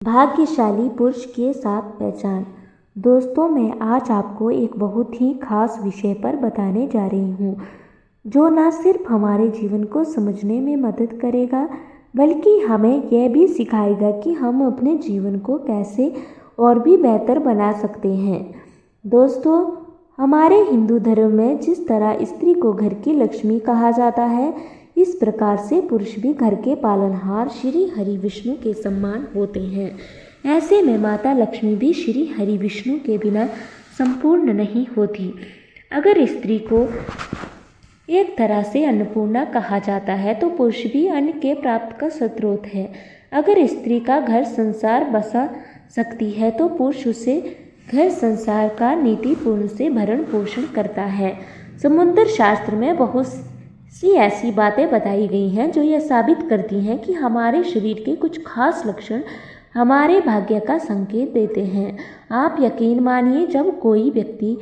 भाग्यशाली पुरुष के साथ पहचान। दोस्तों, मैं आज आपको एक बहुत ही खास विषय पर बताने जा रही हूँ जो न सिर्फ हमारे जीवन को समझने में मदद करेगा बल्कि हमें यह भी सिखाएगा कि हम अपने जीवन को कैसे और भी बेहतर बना सकते हैं। दोस्तों, हमारे हिंदू धर्म में जिस तरह स्त्री को घर की लक्ष्मी कहा जाता है, इस प्रकार से पुरुष भी घर के पालनहार श्री हरि विष्णु के समान होते हैं। ऐसे में माता लक्ष्मी भी श्री हरि विष्णु के बिना संपूर्ण नहीं होती। अगर स्त्री को एक तरह से अन्नपूर्णा कहा जाता है तो पुरुष भी अन्न के प्राप्त का स्रोत है। अगर स्त्री का घर संसार बसा सकती है तो पुरुष उसे घर संसार का नीतिपूर्ण से भरण पोषण करता है। समुद्र शास्त्र में बहुत सी ऐसी बातें बताई गई हैं जो यह साबित करती हैं कि हमारे शरीर के कुछ खास लक्षण हमारे भाग्य का संकेत देते हैं। आप यकीन मानिए, जब कोई व्यक्ति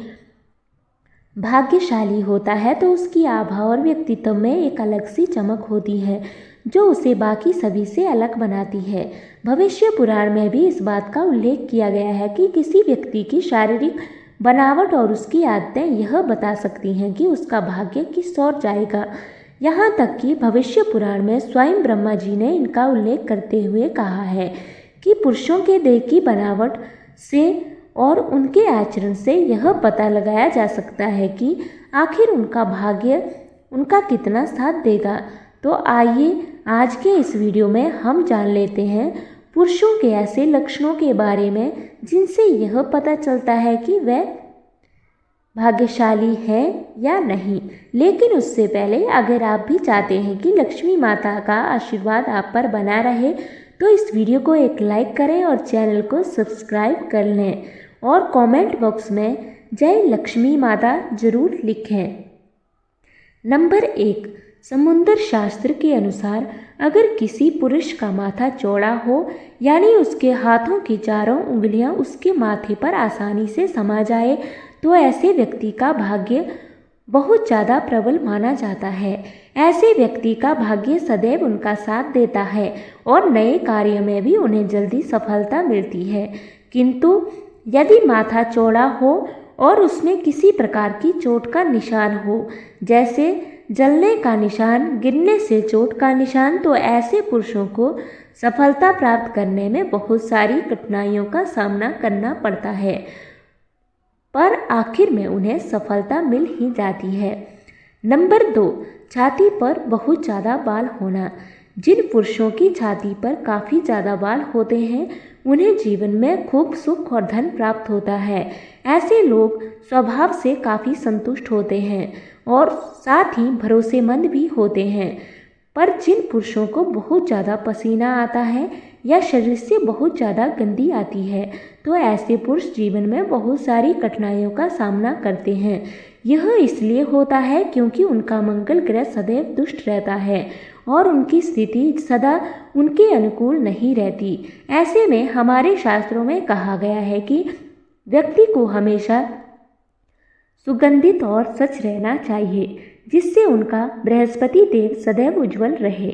भाग्यशाली होता है तो उसकी आभा और व्यक्तित्व में एक अलग सी चमक होती है जो उसे बाकी सभी से अलग बनाती है। भविष्य पुराण में भी इस बात का उल्लेख किया गया है कि किसी व्यक्ति की शारीरिक बनावट और उसकी आदतें यह बता सकती हैं कि उसका भाग्य किस ओर जाएगा। यहाँ तक कि भविष्य पुराण में स्वयं ब्रह्मा जी ने इनका उल्लेख करते हुए कहा है कि पुरुषों के देह की बनावट से और उनके आचरण से यह पता लगाया जा सकता है कि आखिर उनका भाग्य उनका कितना साथ देगा। तो आइए आज के इस वीडियो में हम जान लेते हैं पुरुषों के ऐसे लक्षणों के बारे में जिनसे यह पता चलता है कि वह भाग्यशाली है या नहीं। लेकिन उससे पहले अगर आप भी चाहते हैं कि लक्ष्मी माता का आशीर्वाद आप पर बना रहे तो इस वीडियो को एक लाइक करें और चैनल को सब्सक्राइब कर लें और कमेंट बॉक्स में जय लक्ष्मी माता जरूर लिखें। नंबर 1, समुद्र शास्त्र के अनुसार अगर किसी पुरुष का माथा चौड़ा हो यानी उसके हाथों की चारों उंगलियां उसके माथे पर आसानी से समा जाए तो ऐसे व्यक्ति का भाग्य बहुत ज़्यादा प्रबल माना जाता है। ऐसे व्यक्ति का भाग्य सदैव उनका साथ देता है और नए कार्य में भी उन्हें जल्दी सफलता मिलती है। किंतु यदि माथा चौड़ा हो और उसमें किसी प्रकार की चोट का निशान हो, जैसे जलने का निशान, गिरने से चोट का निशान, तो ऐसे पुरुषों को सफलता प्राप्त करने में बहुत सारी कठिनाइयों का सामना करना पड़ता है, पर आखिर में उन्हें सफलता मिल ही जाती है। नंबर 2, छाती पर बहुत ज़्यादा बाल होना। जिन पुरुषों की छाती पर काफ़ी ज़्यादा बाल होते हैं उन्हें जीवन में खूब सुख और धन प्राप्त होता है। ऐसे लोग स्वभाव से काफ़ी संतुष्ट होते हैं और साथ ही भरोसेमंद भी होते हैं। पर जिन पुरुषों को बहुत ज़्यादा पसीना आता है या शरीर से बहुत ज़्यादा गंदी आती है तो ऐसे पुरुष जीवन में बहुत सारी कठिनाइयों का सामना करते हैं। यह इसलिए होता है क्योंकि उनका मंगल ग्रह सदैव दुष्ट रहता है और उनकी स्थिति सदा उनके अनुकूल नहीं रहती। ऐसे में हमारे शास्त्रों में कहा गया है कि व्यक्ति को हमेशा सुगंधित और स्वच्छ रहना चाहिए जिससे उनका बृहस्पति देव सदैव उज्जवल रहे।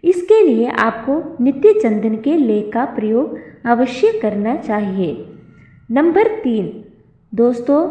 इसके लिए आपको नित्य चंदन के लेप का प्रयोग अवश्य करना चाहिए। नंबर 3, दोस्तों,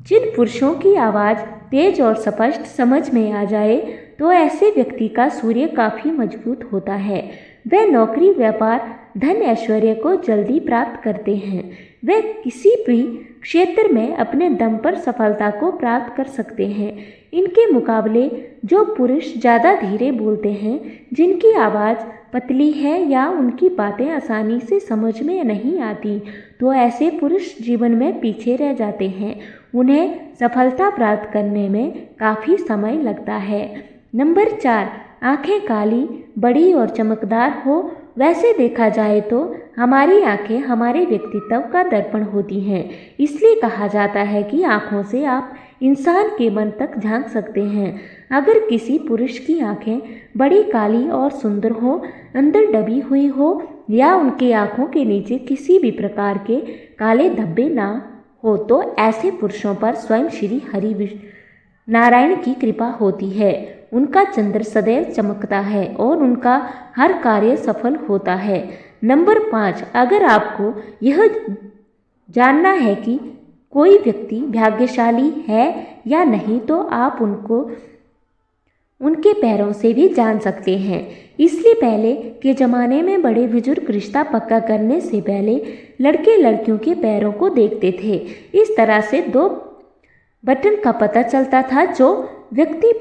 जिन पुरुषों की आवाज़ तेज और स्पष्ट समझ में आ जाए तो ऐसे व्यक्ति का सूर्य काफ़ी मजबूत होता है। वह नौकरी, व्यापार, धन, ऐश्वर्य को जल्दी प्राप्त करते हैं। वे किसी भी क्षेत्र में अपने दम पर सफलता को प्राप्त कर सकते हैं। इनके मुकाबले जो पुरुष ज़्यादा धीरे बोलते हैं, जिनकी आवाज़ पतली है या उनकी बातें आसानी से समझ में नहीं आती, तो ऐसे पुरुष जीवन में पीछे रह जाते हैं। उन्हें सफलता प्राप्त करने में काफ़ी समय लगता है। नंबर 4, आँखें काली, बड़ी और चमकदार हो। वैसे देखा जाए तो हमारी आँखें हमारे व्यक्तित्व का दर्पण होती हैं। इसलिए कहा जाता है कि आँखों से आप इंसान के मन तक झांक सकते हैं। अगर किसी पुरुष की आँखें बड़ी काली और सुंदर हो, अंदर दबी हुई हो या उनकी आँखों के नीचे किसी भी प्रकार के काले धब्बे ना हो तो ऐसे पुरुषों पर स्वयं श्री हरि नारायण की कृपा होती है। उनका चंद्र सदैव चमकता है और उनका हर कार्य सफल होता है। नंबर 5, अगर आपको यह जानना है कि कोई व्यक्ति भाग्यशाली है या नहीं तो आप उनके पैरों से भी जान सकते हैं। इसलिए पहले के ज़माने में बड़े बुजुर्ग रिश्ता पक्का करने से पहले लड़के लड़कियों के पैरों को देखते थे। इस तरह से 2 बटन का पता चलता था। जो व्यक्ति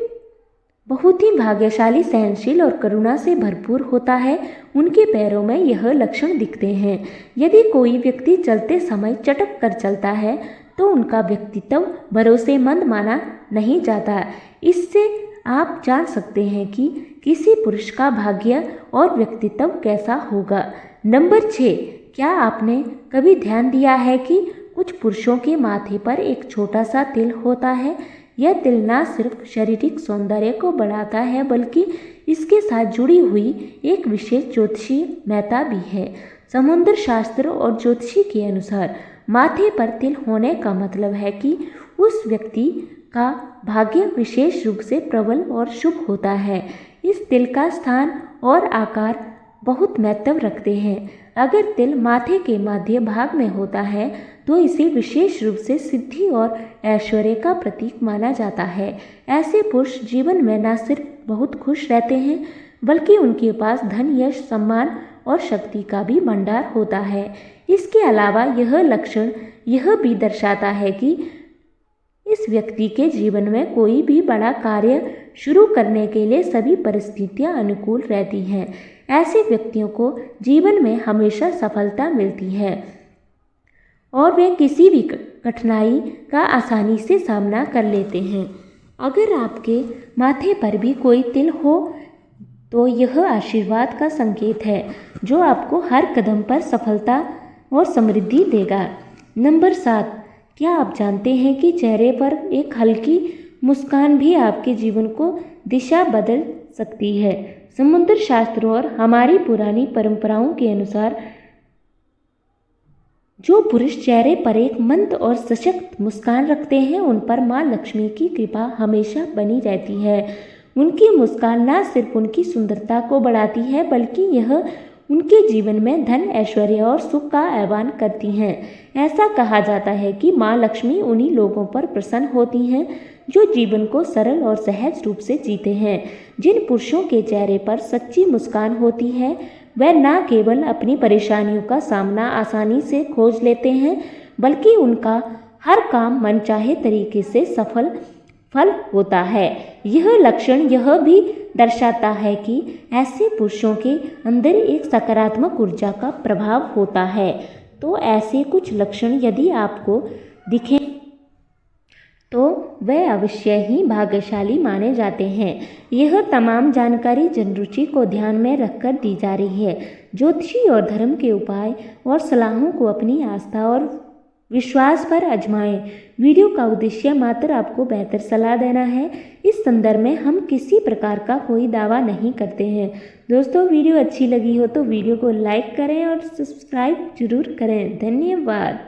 बहुत ही भाग्यशाली, सहनशील और करुणा से भरपूर होता है, उनके पैरों में यह लक्षण दिखते हैं। यदि कोई व्यक्ति चलते समय चटक कर चलता है तो उनका व्यक्तित्व भरोसेमंद माना नहीं जाता। इससे आप जान सकते हैं कि किसी पुरुष का भाग्य और व्यक्तित्व कैसा होगा। नंबर 6, क्या आपने कभी ध्यान दिया है कि कुछ पुरुषों के माथे पर एक छोटा सा तिल होता है? यह तिल न सिर्फ शारीरिक सौंदर्य को बढ़ाता है बल्कि इसके साथ जुड़ी हुई एक विशेष ज्योतिषीय महत्ता भी है। समुद्र शास्त्र और ज्योतिषी के अनुसार माथे पर तिल होने का मतलब है कि उस व्यक्ति का भाग्य विशेष रूप से प्रबल और शुभ होता है। इस तिल का स्थान और आकार बहुत महत्व रखते हैं। अगर तिल माथे के मध्य भाग में होता है तो इसे विशेष रूप से सिद्धि और ऐश्वर्य का प्रतीक माना जाता है। ऐसे पुरुष जीवन में न सिर्फ बहुत खुश रहते हैं बल्कि उनके पास धन, यश, सम्मान और शक्ति का भी भंडार होता है। इसके अलावा यह लक्षण यह भी दर्शाता है कि इस व्यक्ति के जीवन में कोई भी बड़ा कार्य शुरू करने के लिए सभी परिस्थितियां अनुकूल रहती हैं। ऐसे व्यक्तियों को जीवन में हमेशा सफलता मिलती है और वे किसी भी कठिनाई का आसानी से सामना कर लेते हैं। अगर आपके माथे पर भी कोई तिल हो तो यह आशीर्वाद का संकेत है जो आपको हर कदम पर सफलता और समृद्धि देगा। नंबर 7, क्या आप जानते हैं कि चेहरे पर एक हल्की मुस्कान भी आपके जीवन को दिशा बदल सकती है। समुद्र शास्त्र और हमारी पुरानी परंपराओं के अनुसार जो पुरुष चेहरे पर एक मंद और सशक्त मुस्कान रखते हैं उन पर माँ लक्ष्मी की कृपा हमेशा बनी रहती है। उनकी मुस्कान न सिर्फ उनकी सुंदरता को बढ़ाती है बल्कि यह उनके जीवन में धन, ऐश्वर्य और सुख का आह्वान करती हैं। ऐसा कहा जाता है कि माँ लक्ष्मी उन्हीं लोगों पर प्रसन्न होती हैं जो जीवन को सरल और सहज रूप से जीते हैं। जिन पुरुषों के चेहरे पर सच्ची मुस्कान होती है वह न केवल अपनी परेशानियों का सामना आसानी से खोज लेते हैं बल्कि उनका हर काम मनचाहे तरीके से सफल होता है। यह लक्षण यह भी दर्शाता है कि ऐसे पुरुषों के अंदर एक सकारात्मक ऊर्जा का प्रभाव होता है। तो ऐसे कुछ लक्षण यदि आपको दिखें तो वह अवश्य ही भाग्यशाली माने जाते हैं। यह तमाम जानकारी जनरुचि को ध्यान में रखकर दी जा रही है। ज्योतिषी और धर्म के उपाय और सलाहों को अपनी आस्था और विश्वास पर आजमाएं। वीडियो का उद्देश्य मात्र आपको बेहतर सलाह देना है। इस संदर्भ में हम किसी प्रकार का कोई दावा नहीं करते हैं। दोस्तों, वीडियो अच्छी लगी हो तो वीडियो को लाइक करें और सब्सक्राइब जरूर करें। धन्यवाद।